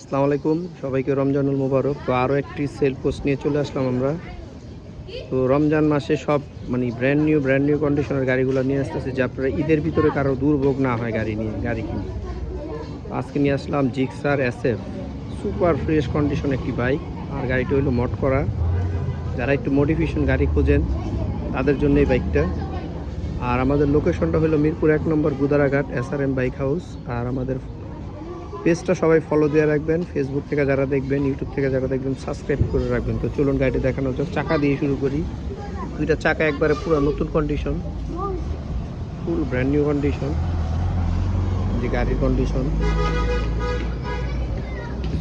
আসসালামু আলাইকুম, সবাইকে রমজানুল মুবারক। তো আরও একটি সেল পোস্ট নিয়ে চলে আসলাম আমরা। তো রমজান মাসে সব ব্র্যান্ড নিউ কন্ডিশনের গাড়িগুলো নিয়ে আসতেছে, যে আপনারা ঈদের ভিতরে কারো দুর্ভোগ না হয় গাড়ি কিনে। আজকে নিয়ে আসলাম Gixxer SF, super fresh condition একটি বাইক। আর গাড়িটা হলো মড করা। যারা একটু মডিফিকেশন গাড়ি খোঁজেন তাদের জন্য এই বাইকটা। আর আমাদের লোকেশনটা হলো মিরপুর 1 নম্বর গুদারাঘাট SRM বাইক হাউস। আর আমাদের পেজটা সবাই ফলো দিয়ে রাখবেন। ফেসবুক থেকে যারা দেখবেন, ইউটিউব থেকে যারা দেখবেন সাবস্ক্রাইব করে রাখবেন। তো চলুন গাড়িটি দেখানো যাক। চাকা দিয়ে শুরু করি। দুইটা চাকা একবারে পুরো নতুন কন্ডিশন, ফুল ব্র্যান্ড নিউ কন্ডিশন। যে গাড়ির কন্ডিশন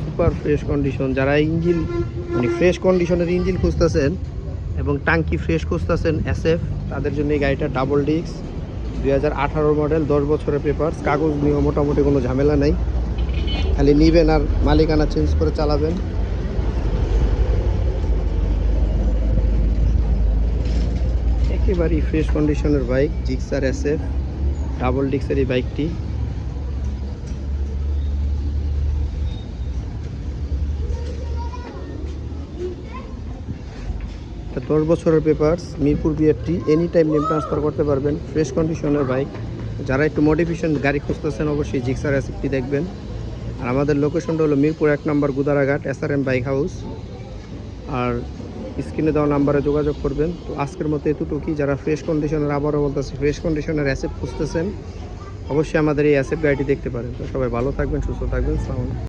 সুপার ফ্রেশ কন্ডিশন। যারা ইঞ্জিন ফ্রেশ কন্ডিশনের ইঞ্জিন খুঁজতেছেন এবং টাঙ্কি ফ্রেশ খুঁজতেছেন SF, তাদের জন্য এই গাড়িটা ডাবল ডিস্ক 2018 মডেল, 10 বছরের পেপারস, কাগজ নিয়ে মোটামুটি কোনো ঝামেলা নাই। খালি নিবেন আর মালিকানা চেঞ্জ করে চালাবেন। একেবারেই ফ্রেশ কন্ডিশনের বাইক জিক্সার SF ডাবল ডিস্কের এই বাইকটি। এটা 10 বছরের papers, Mirpur BRT, any time name transfer করতে পারবেন। ফ্রেশ কন্ডিশনের বাইক। যারা একটু মডিফিকেশন গাড়ি খুঁজতেছেন অবশ্যই জিক্সার SFটি দেখবেন। আর আমাদের লোকেশনটা হলো মিরপুর 1 নম্বর গুদারাঘাট SRM বাইক হাউস। আর স্ক্রিনে দেওয়া নাম্বারে যোগাযোগ করবেন। তো আজকের মতো এতটুকুই। যারা ফ্রেশ কন্ডিশনের, আবারও বলতেছি, ফ্রেশ কন্ডিশনের SF খুঁজতেছেন অবশ্যই আমাদের এই SF গাড়িটি দেখতে পারেন। তো সবাই ভালো থাকবেন, সুস্থ থাকবেন। আসসালামু আলাইকুম।